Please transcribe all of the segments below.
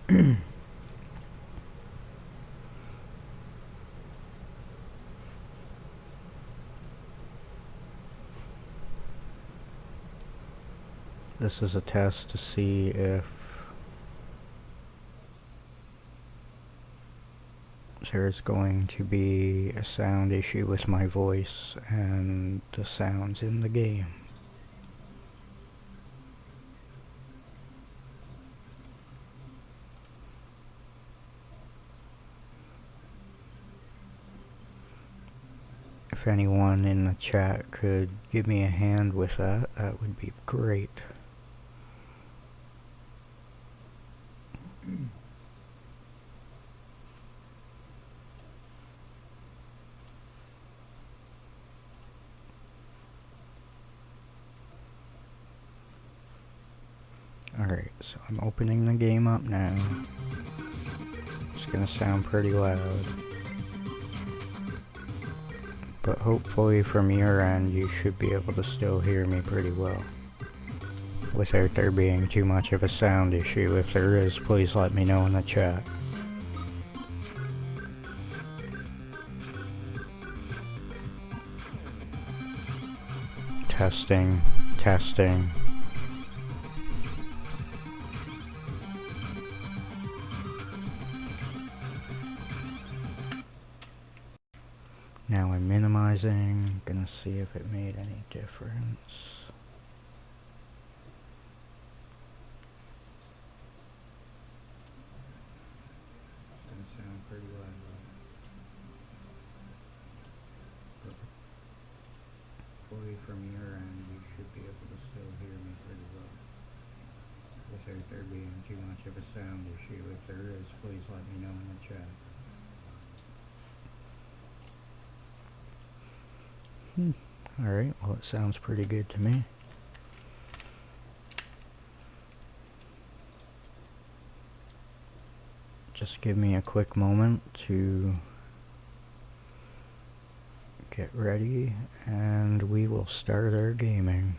This is a test to see if there's going to be a sound issue with my voice and the sounds in the game. If anyone in the chat could give me a hand with that, that would be great. Alright, so I'm opening the game up now. It's gonna sound pretty loud. But hopefully from your end you should be able to still hear me pretty well, without there being too much of a sound issue. If there is, please let me know in the chat. Testing, testing. Now I'm minimizing, gonna see if it made any difference. It's gonna sound pretty loud. Hopefully from your end you should be able to still hear me pretty well, without there being too much of a sound issue. If there is, please let me know in the chat. Alright, well it sounds pretty good to me. Just give me a quick moment to get ready and we will start our gaming.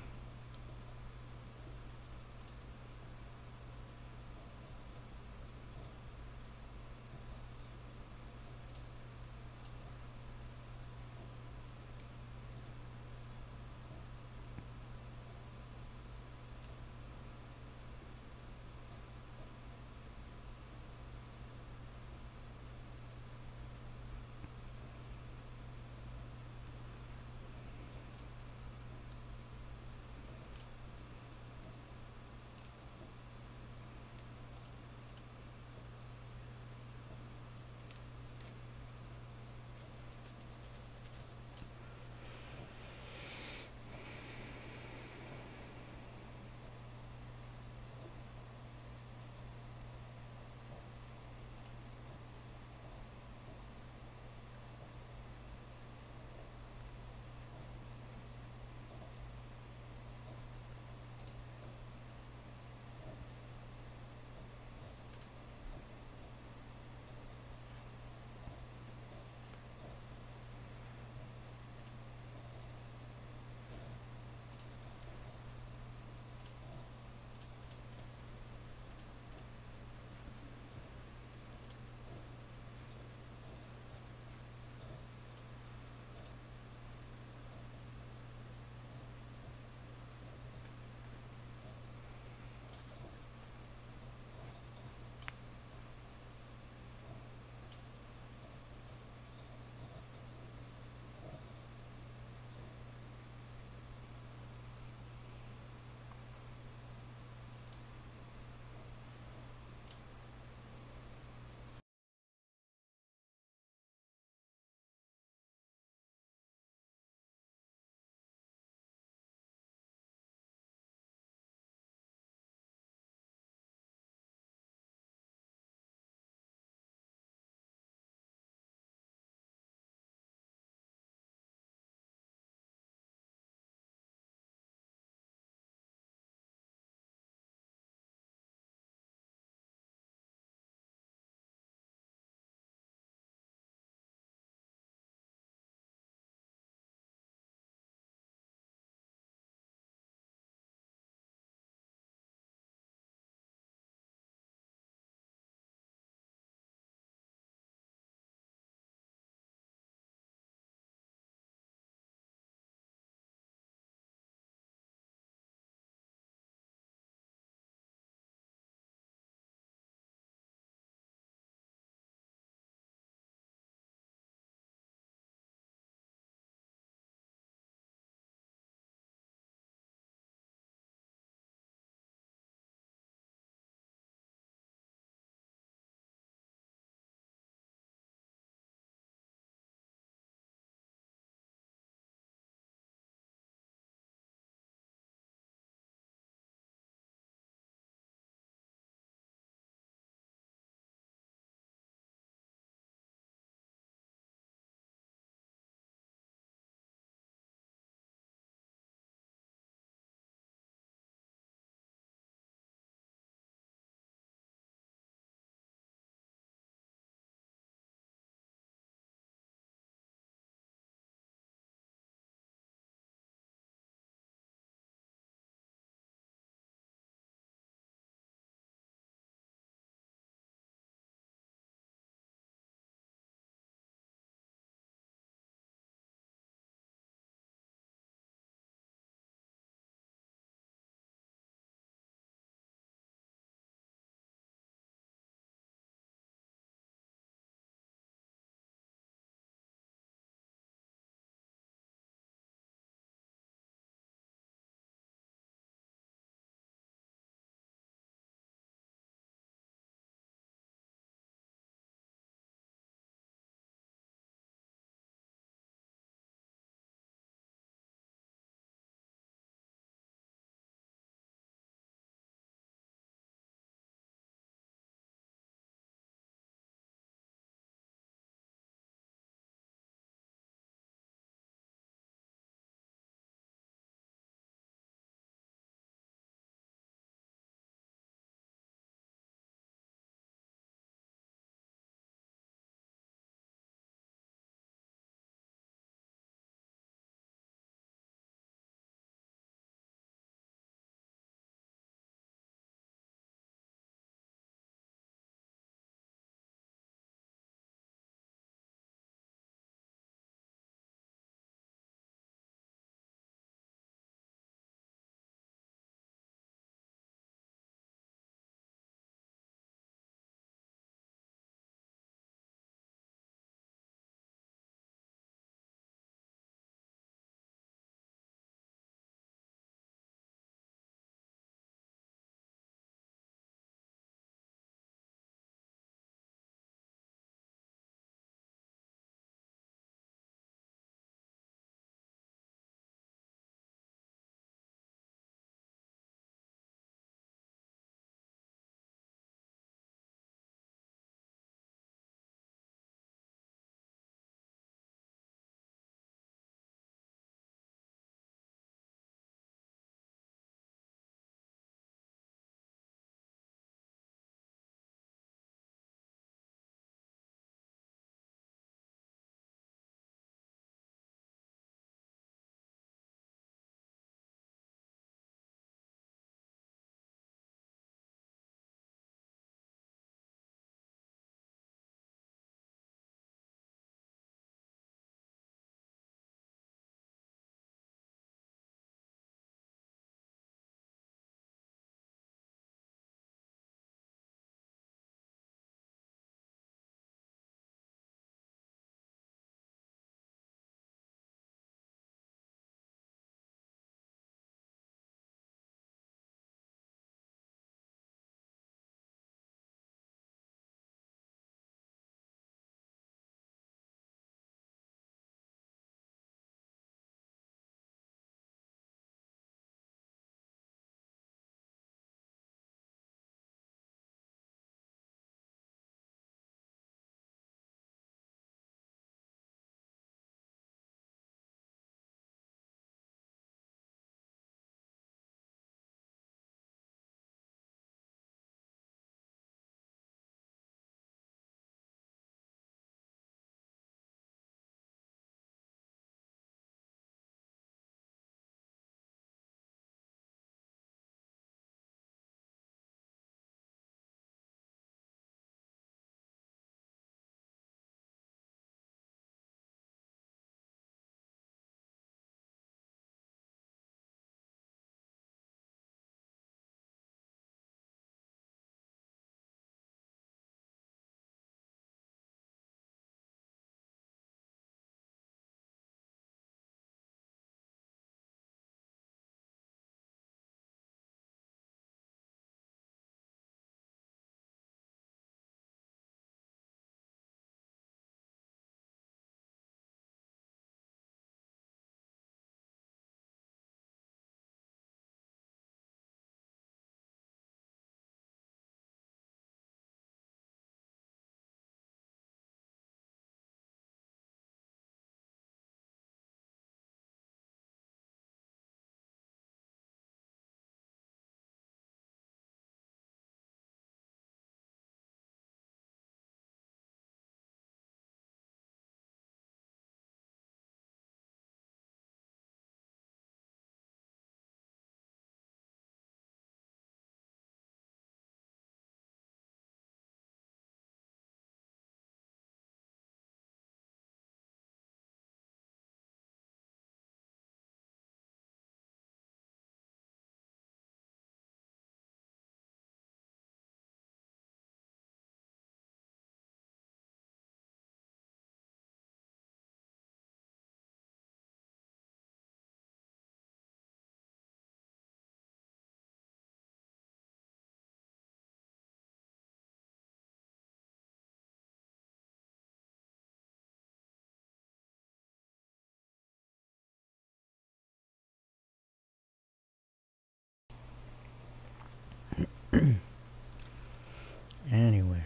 Anyway,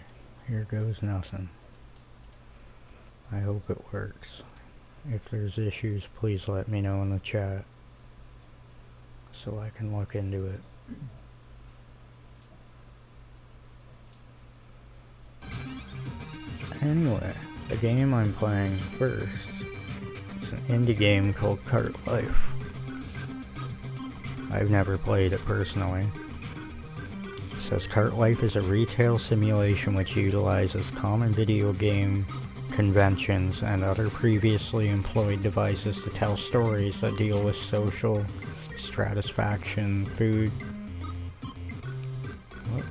here goes nothing. I hope it works. If there's issues, please let me know in the chat so I can look into it. Anyway, the game I'm playing first, it's an indie game called Cart Life. I've never played it personally. It says Cart Life is a retail simulation which utilizes common video game conventions and other previously employed devices to tell stories that deal with social stratification, food. What?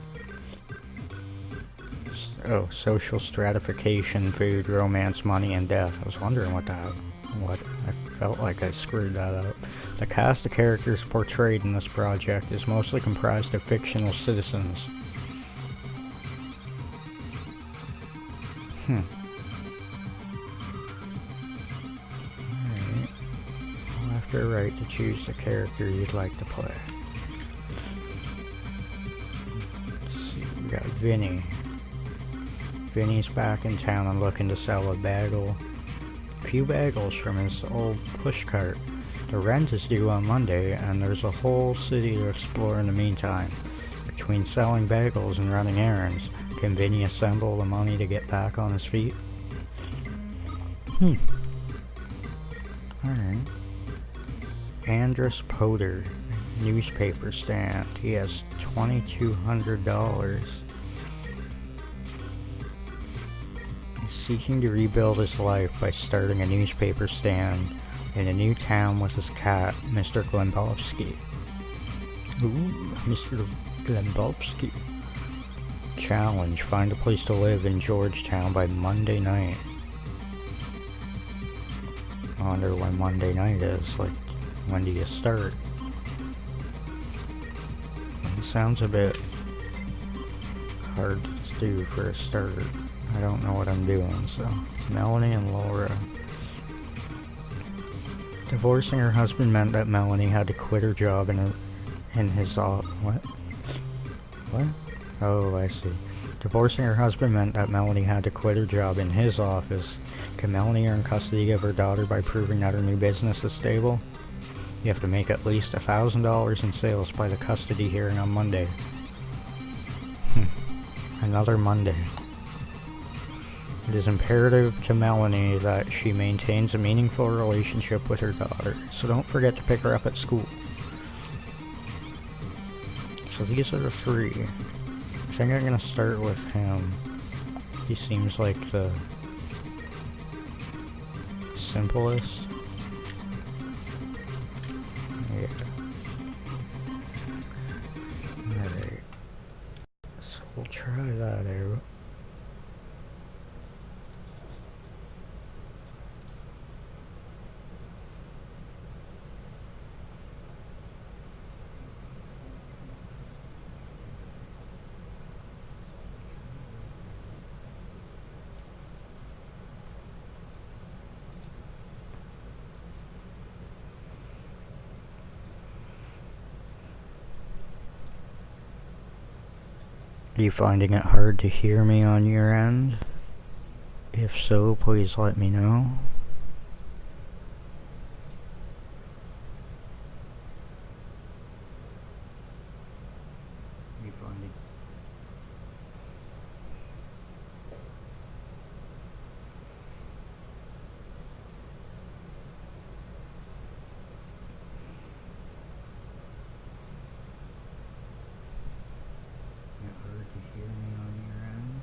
Oh, social stratification, food, romance, money, and death. I was wondering what I felt like I screwed that up. The cast of characters portrayed in this project is mostly comprised of fictional citizens. Alright. I'll have to write to choose the character you'd like to play. Let's see, we got Vinny. Vinny's back in town and looking to sell a few bagels from his old pushcart. The rent is due on Monday, and there's a whole city to explore in the meantime. Between selling bagels and running errands, can Vinny assemble the money to get back on his feet? Alright. Andrus Potter, newspaper stand. He has $2,200. Seeking to rebuild his life by starting a newspaper stand in a new town with his cat, Mr. Glembowski. Ooh, Mr. Glembowski. Challenge, find a place to live in Georgetown by Monday night. I wonder when Monday night is, like, when do you start? It sounds a bit hard to do for a start. I don't know what I'm doing, so. Melanie and Laura. Divorcing her husband meant that Melanie had to quit her job in his office. What? Oh, I see. Divorcing her husband meant that Melanie had to quit her job in his office. Can Melanie earn custody of her daughter by proving that her new business is stable? You have to make at least $1,000 in sales by the custody hearing on Monday. Another Monday. It is imperative to Melanie that she maintains a meaningful relationship with her daughter, so don't forget to pick her up at school. So these are the three. I think I'm gonna start with him. He seems like the simplest. Yeah. Alright. So we'll try that out. Are you finding it hard to hear me on your end? If so, please let me know. Are you finding it hard to hear me on your end?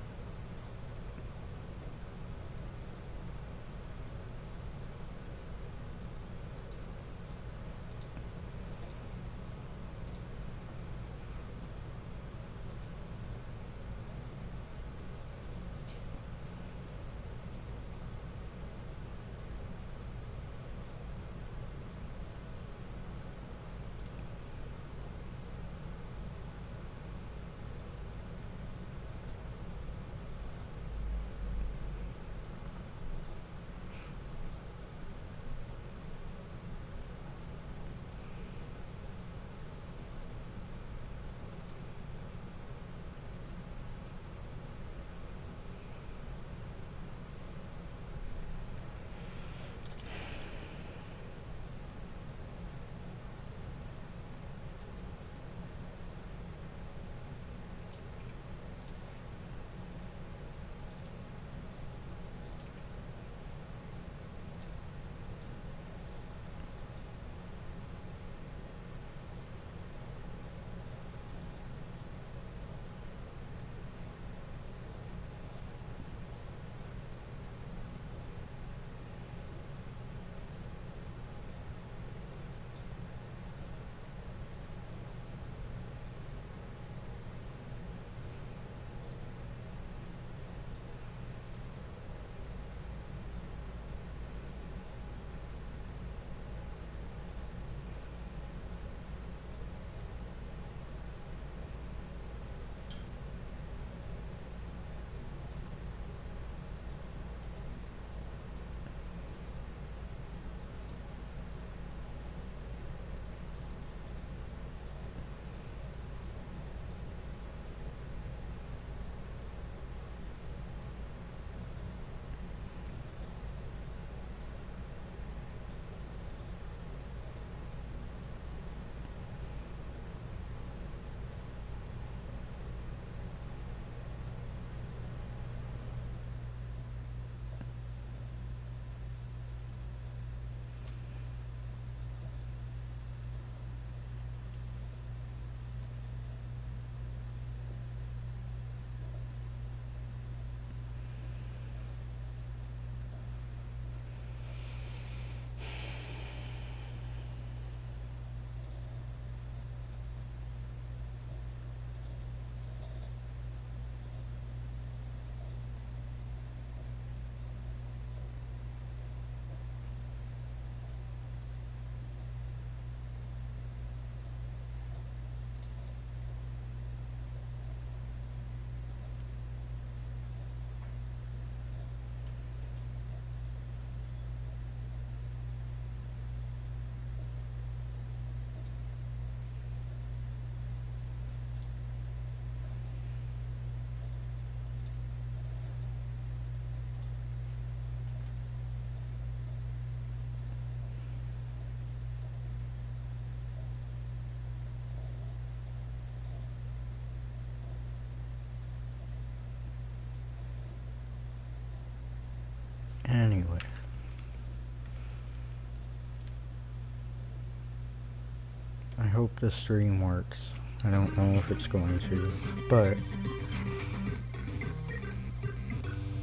hope the stream works. I don't know if it's going to, but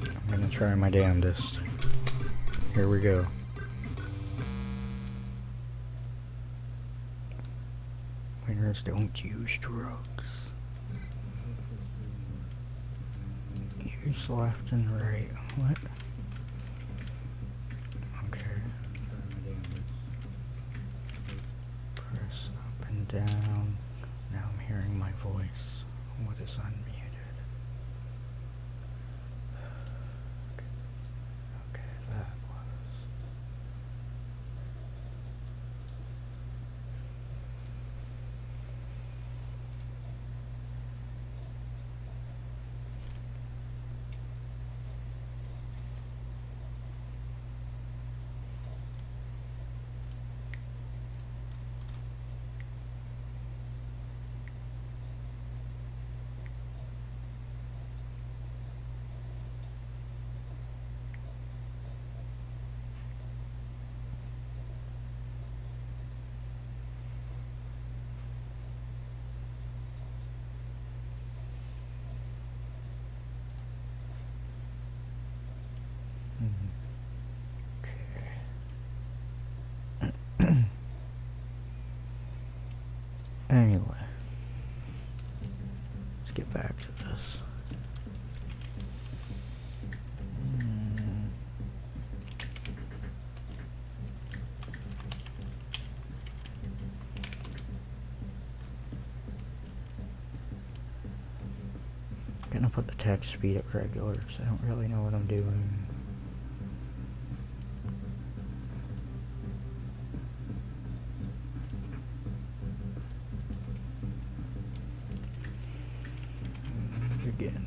I'm gonna try my damnedest. Here we go. Winners don't use drugs. Use left and right. What? Okay. Press up and down. Now I'm hearing my voice. What is unmuted? Okay, that was. Anyway, let's get back to this. Gonna put the text speed at regular because I don't really know what I'm doing. Again.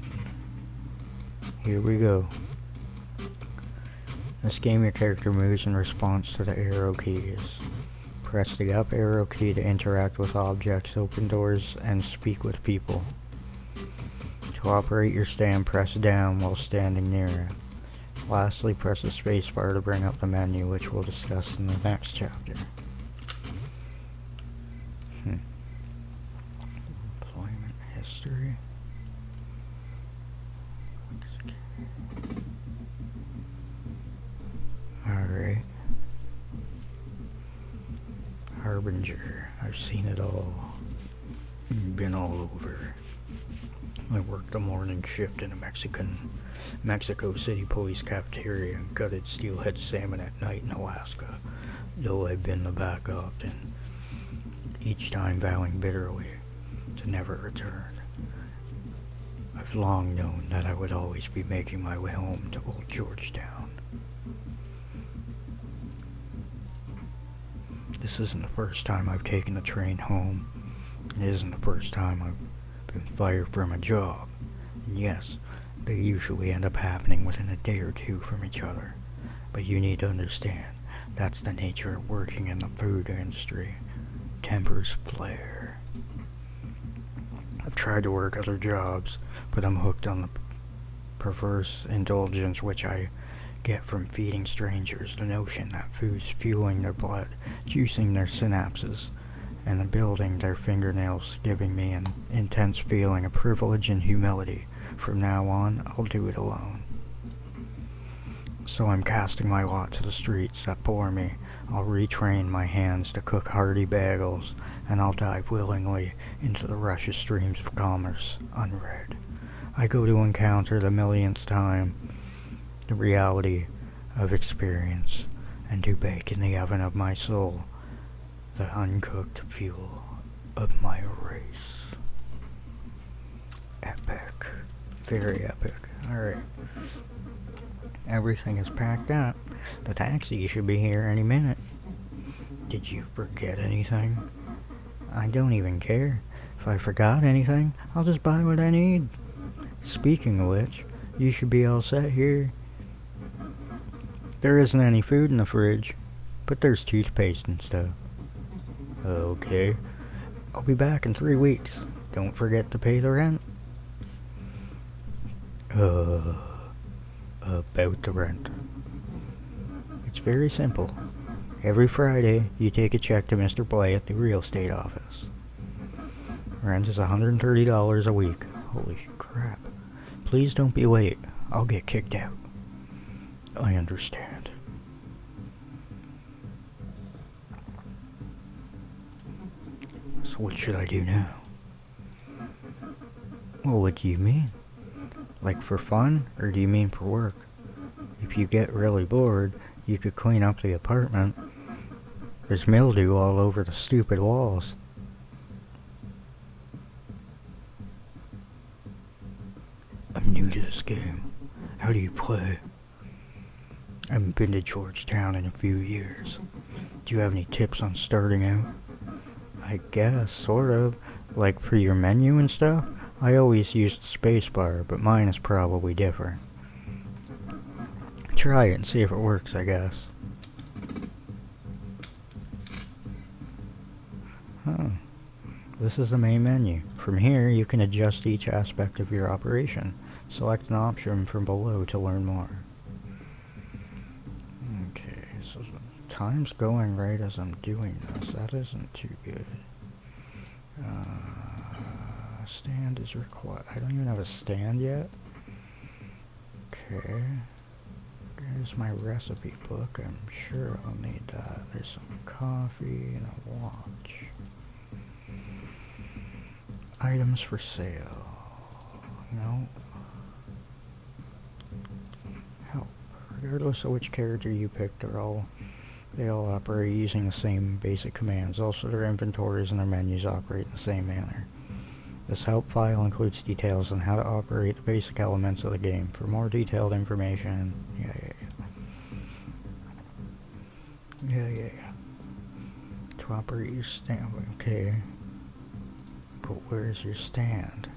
Here we go. In this game, your character moves in response to the arrow keys. Press the up arrow key to interact with objects, open doors, and speak with people. To operate your stand, press down while standing near it. Lastly, press the spacebar to bring up the menu, which we'll discuss in the next chapter. Employment history. Alright. Harbinger. I've seen it all. Been all over. I worked the morning shift in a Mexico City police cafeteria and gutted steelhead salmon at night in Alaska, though I've been the back often, each time vowing bitterly to never return. I've long known that I would always be making my way home to old Georgetown. This isn't the first time I've taken a train home. It isn't the first time I've been fired from a job. And yes, they usually end up happening within a day or two from each other. But you need to understand, that's the nature of working in the food industry. Tempers flare. I've tried to work other jobs, but I'm hooked on the perverse indulgence which I get from feeding strangers the notion that food's fueling their blood, juicing their synapses, and building their fingernails, giving me an intense feeling of privilege and humility. From now on, I'll do it alone. So I'm casting my lot to the streets that bore me. I'll retrain my hands to cook hearty bagels, and I'll dive willingly into the rushes streams of commerce, unread. I go to encounter the millionth time the reality of experience, and to bake in the oven of my soul the uncooked fuel of my race. Epic. Very epic. Alright. Everything is packed up. The taxi should be here any minute. Did you forget anything? I don't even care. If I forgot anything, I'll just buy what I need. Speaking of which, you should be all set here. There isn't any food in the fridge, but there's toothpaste and stuff. Okay. I'll be back in 3 weeks. Don't forget to pay the rent. About the rent. It's very simple. Every Friday, you take a check to Mr. Blay at the real estate office. Rent is $130 a week. Holy crap. Please don't be late. I'll get kicked out. I understand. So what should I do now? Well, what do you mean? Like for fun, or do you mean for work? If you get really bored, you could clean up the apartment. There's mildew all over the stupid walls. I'm new to this game. How do you play? I haven't been to Georgetown in a few years. Do you have any tips on starting out? I guess, sort of. Like for your menu and stuff? I always use the spacebar, but mine is probably different. Try it and see if it works, I guess. Oh. This is the main menu. From here, you can adjust each aspect of your operation. Select an option from below to learn more. Okay, so time's going right as I'm doing this. That isn't too good. Stand is required. I don't even have a stand yet. Okay. Here's my recipe book. I'm sure I'll need that. There's some coffee and a watch. Items for sale. No. Help. Regardless of which character you picked, they all operate using the same basic commands. Also, their inventories and their menus operate in the same manner. This help file includes details on how to operate the basic elements of the game. For more detailed information, to operate your stand, okay. But where's your stand?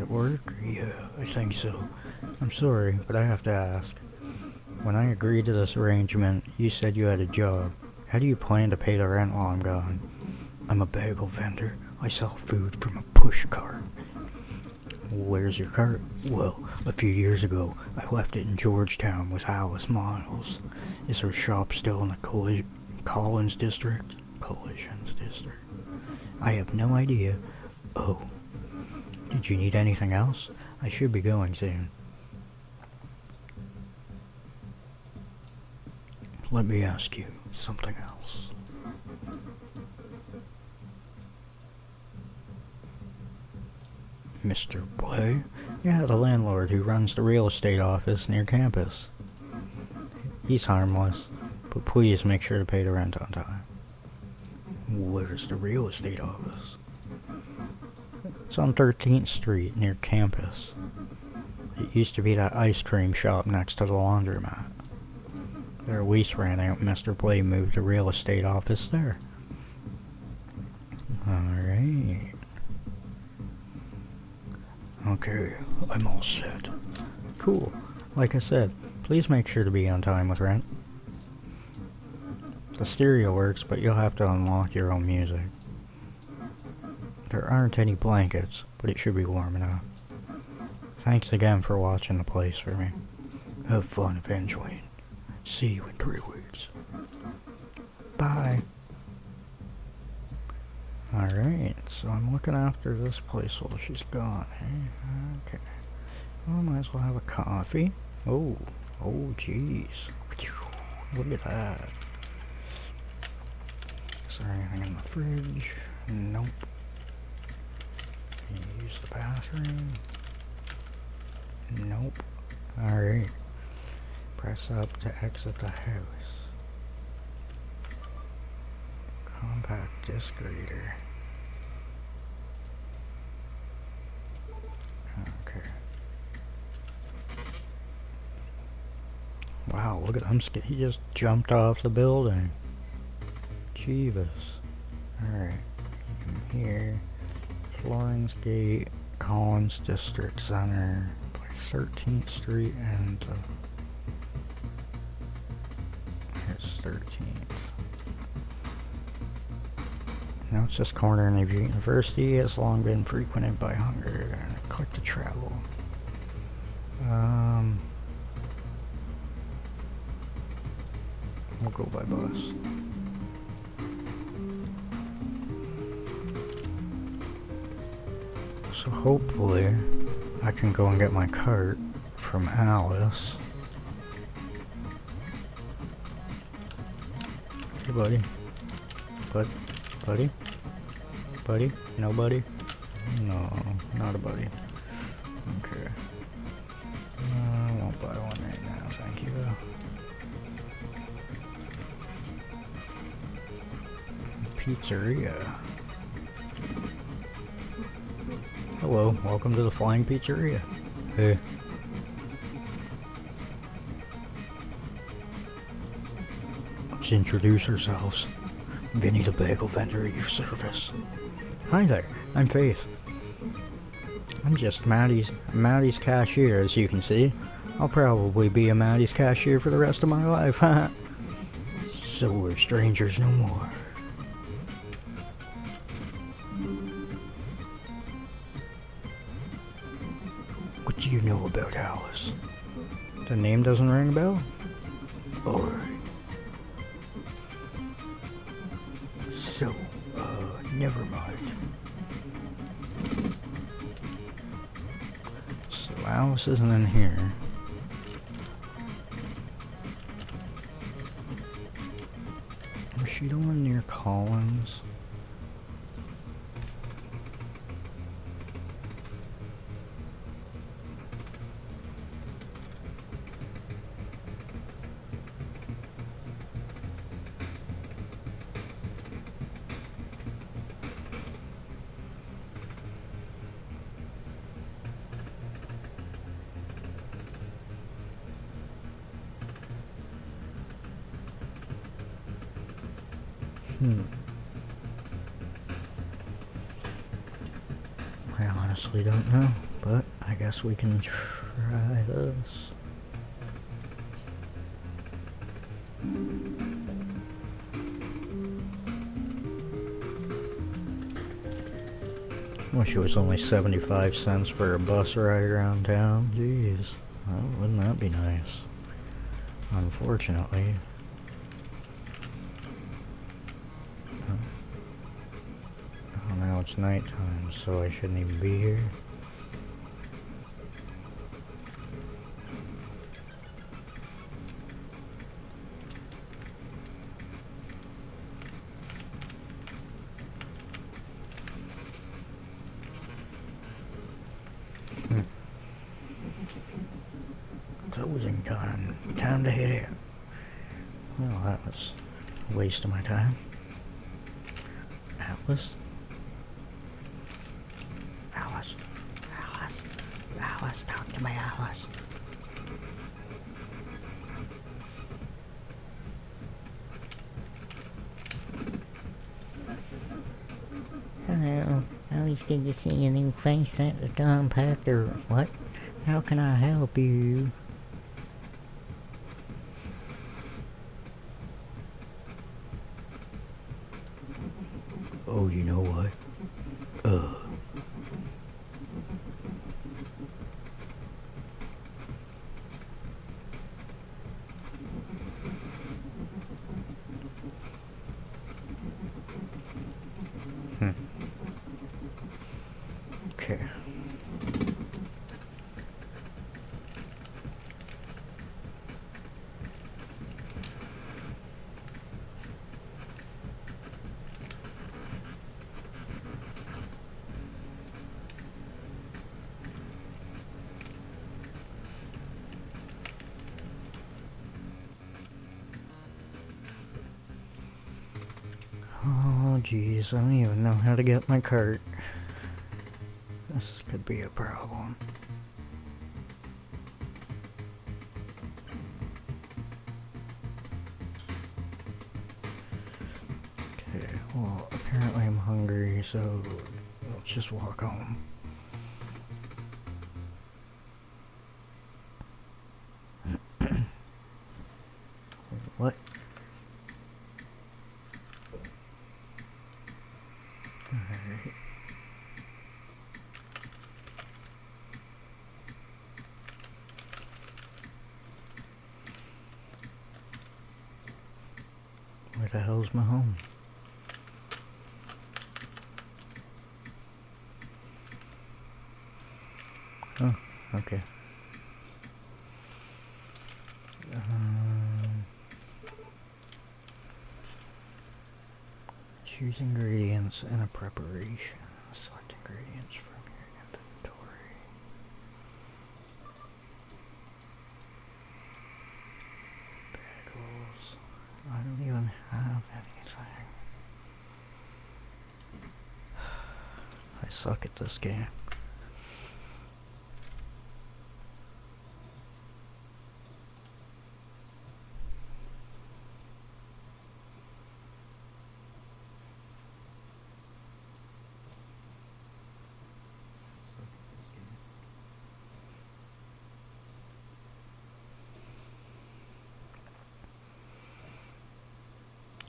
Work? Yeah, I think so. I'm sorry, but I have to ask. When I agreed to this arrangement, you said you had a job. How do you plan to pay the rent while I'm gone? I'm a bagel vendor. I sell food from a push cart. Where's your cart? Well, a few years ago, I left it in Georgetown with Alice Miles. Is her shop still in the Collisions district? I have no idea. Oh. Did you need anything else? I should be going soon. Let me ask you something else. Mr. Blay? Yeah, the landlord who runs the real estate office near campus. He's harmless, but please make sure to pay the rent on time. Where's the real estate office? It's on 13th Street, near campus. It used to be that ice cream shop next to the laundromat. Their lease ran out and Mr. Blay moved the real estate office there. Alright. Okay, I'm all set. Cool. Like I said, please make sure to be on time with rent. The stereo works, but you'll have to unlock your own music. There aren't any blankets, but it should be warm enough. Thanks again for watching the place for me. Have fun eventually. See you in 3 weeks. Bye. Alright, so I'm looking after this place while she's gone. Okay. Well, I might as well have a coffee. Oh jeez. Look at that. Is there anything in the fridge? Nope. Can you use the bathroom? Nope. Alright. Press up to exit the house. Compact disc reader. Okay. Wow, look at him. He just jumped off the building. Jeebus. Alright. I'm here. Florence Gate, Collins District Center, by 13th Street and here's 13th. Now it's just corner of Navy University has long been frequented by hunger. Click to travel. We'll go by bus. So hopefully I can go and get my cart from Alice. Hey buddy. Buddy? Buddy? Nobody? No, not a buddy. Okay. I won't buy one right now, thank you. Pizzeria. Hello, welcome to the Flying Pizzeria. Hey. Let's introduce ourselves. Vinny the Bagel Vendor at your service. Hi there, I'm Faith. I'm just Maddie's cashier, as you can see. I'll probably be a Maddie's cashier for the rest of my life, huh? So we're strangers no more. What do you know about Alice? The name doesn't ring a bell? Alright. So, never mind. So Alice isn't in here. Was she the one near Collins? I honestly don't know, but I guess we can try this. Wish it was only 75 cents for a bus ride around town. Jeez, wouldn't that be nice? Unfortunately. Oh, now it's nighttime, so I shouldn't even be here. Closing time. Time to head out. Well, that was a waste of my time. Alice? Alice? Alice? Alice, talk to me, Alice. Hello. Always good to see a new face at the compactor. What? How can I help you? Oh, you know what? Okay. Oh, geez, I don't even know how to get my cart. This could be a problem. Well, apparently I'm hungry, so let's just walk home. What? Alright. Where the hell's my home? Oh, okay. Choose ingredients in a preparation. Select ingredients from your inventory. Bagels. I don't even have anything. I suck at this game.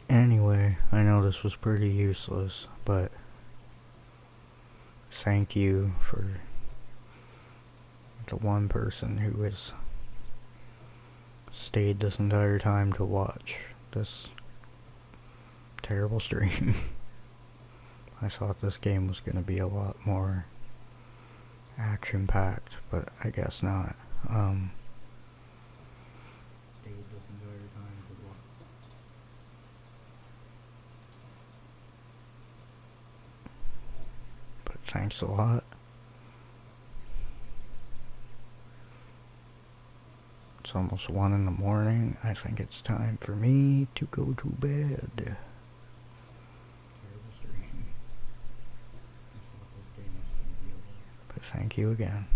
Anyway, I know this was pretty useless, but thank you for the one person who has stayed this entire time to watch this terrible stream. I thought this game was going to be a lot more action-packed, but I guess not. Stayed this entire time to watch. But thanks a lot. It's almost 1 in the morning. I think it's time for me to go to bed. But thank you again.